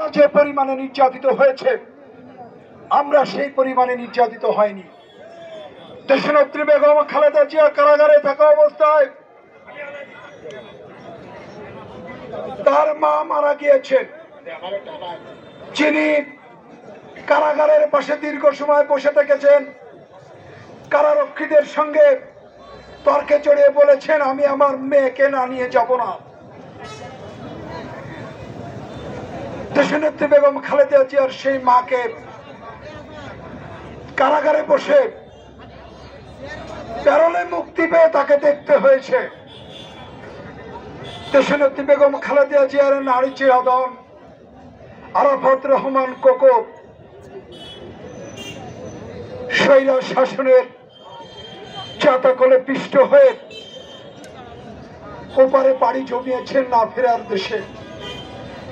যে পরিমাণে নির্যাতিত হয়েছে আমরা সেই পরিমাণে নির্যাতিত হয়নি। দেশনেত্রী বেগম খালেদা জিয়া কারাগারে থাকা অবস্থায় তার মা মারা গিয়েছেন, যিনি কারাগারের পাশে দীর্ঘ সময় বসে থেকেছেন। কারারক্ষীদের সঙ্গে তর্কে জড়িয়ে বলেছেন, আমি আমার মেয়েকে না নিয়ে যাব না। দেশনেত্রী বেগম খালেদা জিয়ার সেই মাকে কারাগারে বসে প্যারোলে মুক্তি পেয়ে তাকে দেখতে হয়েছে। দেশনেত্রী বেগম খালেদা জিয়ার নারী চিরধন আরাফাত রহমান কোকো স্বৈর শাসনের চাতাকলে পিষ্ট হয়ে ওপারে পাড়ি জমিয়েছেন না ফেরার দেশে।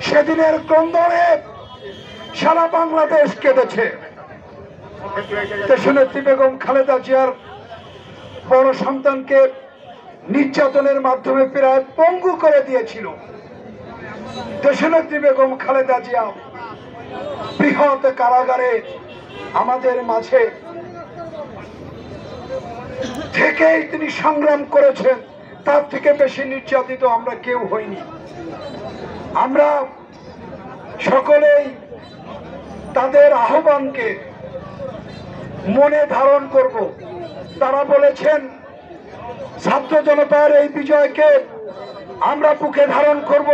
সেদিনের ক্রন্দনে সারা বাংলাদেশ কেঁদেছে। দেশনেত্রী বেগম খালেদা জিয়ার বড় সন্তানকে নির্যাতনের মাধ্যমে প্রায় পঙ্গু করে দিয়েছিল। দেশনেত্রী বেগম খালেদা জিয়া বৃহৎ কারাগারে আমাদের মাঝে থেকেই তিনি সংগ্রাম করেছেন। তার থেকে বেশি নির্যাতিত আমরা কেউ হইনি। আমরা সকলেই তাদের আহ্বানকে মনে ধারণ করব। তারা বলেছেন, ছাত্র জনতার এই বিজয়কে আমরা বুকে ধারণ করব।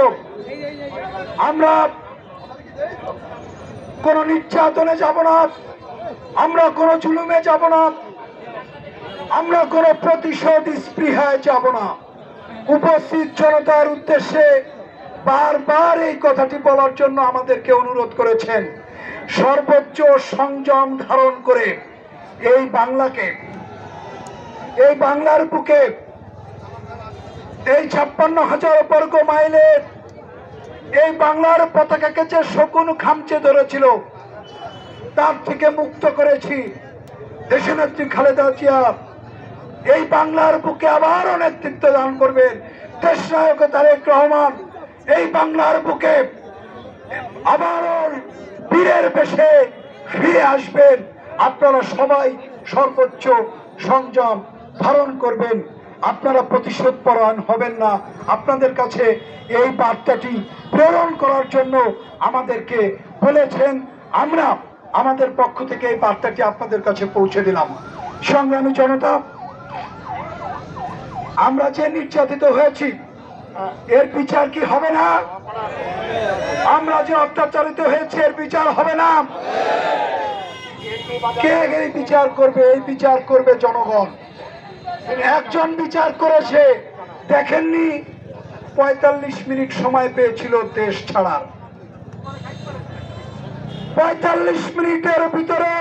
আমরা কোন নির্যাতনে যাব না, আমরা কোন জুলুমে যাব না, আমরা কোন প্রতিশোধ স্পৃহায় যাব না। উপস্থিত জনতার উদ্দেশ্যে বারবার এই কথাটি বলার জন্য আমাদেরকে অনুরোধ করেছেন। সর্বোচ্চ সংযম ধারণ করে এই বাংলাকে, এই বাংলার বুকে, এই 56,000 বর্গ মাইলের এই বাংলার পতাকাকে যে শকুন খামচে ধরেছিল তার থেকে মুক্ত করেছি। দেশনেত্রী খালেদা জিয়া এই বাংলার বুকে আবারও নেতৃত্ব দান করবেন। দেশনায়ক তারেক রহমান এই বাংলার বুকে আবারও বীরের বেশে ফিরে আসবেন। আপনারা সবাই সর্বোচ্চ সংযম ধারণ করবেন, আপনারা প্রতিশোধ পরায়ণ হবেন না। আপনাদের কাছে এই বার্তাটি প্রেরণ করার জন্য আমাদেরকে বলেছেন। আমরা আমাদের পক্ষ থেকে এই বার্তাটি আপনাদের কাছে পৌঁছে দিলাম। সংগ্রামী জনতা, আমরা যে নির্যাতিত হয়েছি এর বিচার কি হবে না? আমরা যে অত্যাচারিত হয়েছে এর বিচার হবে না? কে এই বিচার করবে? এই বিচার করবে জনগণ। একজন বিচার করেছে, দেখেননি 45 মিনিট সময় পেয়েছিল দেশ ছাড়ার। 45 মিনিটের ভিতরে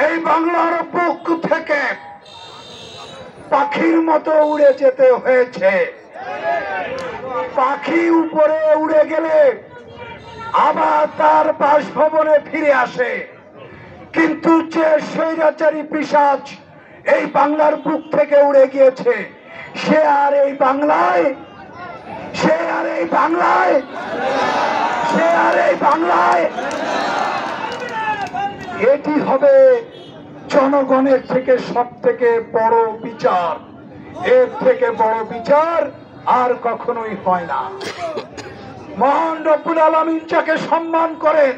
এই বাংলার বুক থেকে পাখির মতো উড়ে যেতে হয়েছে। পাখি উপরে উড়ে গেলে আবার তার বাসভবনে ফিরে আসে, কিন্তু যে স্বৈরাচারী পিশাচ এই বাংলার বুক থেকে উড়ে গিয়েছে সে আর এই বাংলায় এটি হবে জনগণের থেকে সব থেকে বড় বিচার। এর থেকে বড় বিচার আর কখনোই হয় না। মহান রব্বুল আলামিন যাকে সম্মান করেন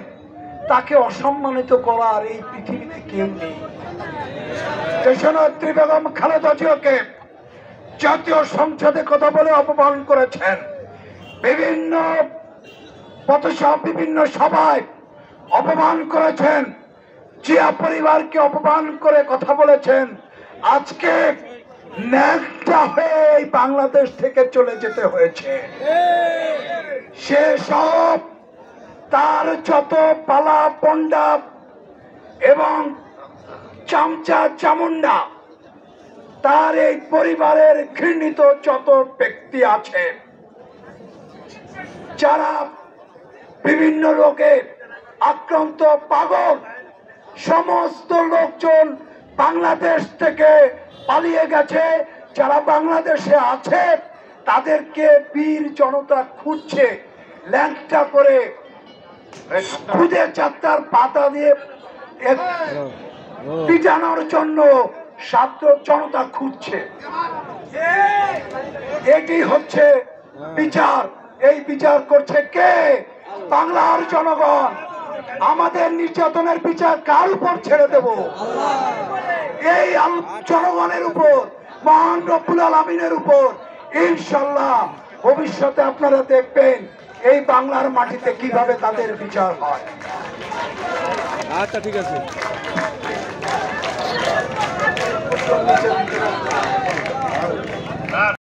তাকে অসম্মানিত করার এই পৃথিবীতে কেউ নেই। দেশনেত্রী বেগম খালেদা জিয়াকে জাতীয় সংসদে কথা বলে অপমান করেছেন, বিভিন্ন সভায় অপমান করেছেন, জিয়া পরিবারকে অপমান করে কথা বলেছেন। আজকে ন্যাংটা হয়ে বাংলাদেশ থেকে চলে যেতে হয়েছে। সে সব তার যত পালা পন্ডা এবং চামচা চামুন্ডা, তার এই পরিবারের ঘৃণিত যত ব্যক্তি আছে যারা বিভিন্ন রোগে আক্রান্ত পাগল, সমস্ত লোকজন বাংলাদেশ থেকে পালিয়ে গেছে। যারা বাংলাদেশে আছে তাদেরকে বীর জনতা খুঁজছে, ল্যাংটা করে খুদে চারটার পাতা দিয়ে পিটানোর জন্য ছাত্র জনতা খুঁজছে। এটি হচ্ছে বিচার। এই বিচার করছে কে? বাংলার জনগণ। আমাদের নির্যাতনের বিচার কার উপর ছেড়ে দেব? এই জনগণের উপর, মহান রব্বুল আলামিনের উপর। ইনশাল্লাহ ভবিষ্যতে আপনারা দেখবেন এই বাংলার মাটিতে কিভাবে তাদের বিচার হয়। আচ্ছা, ঠিক আছে।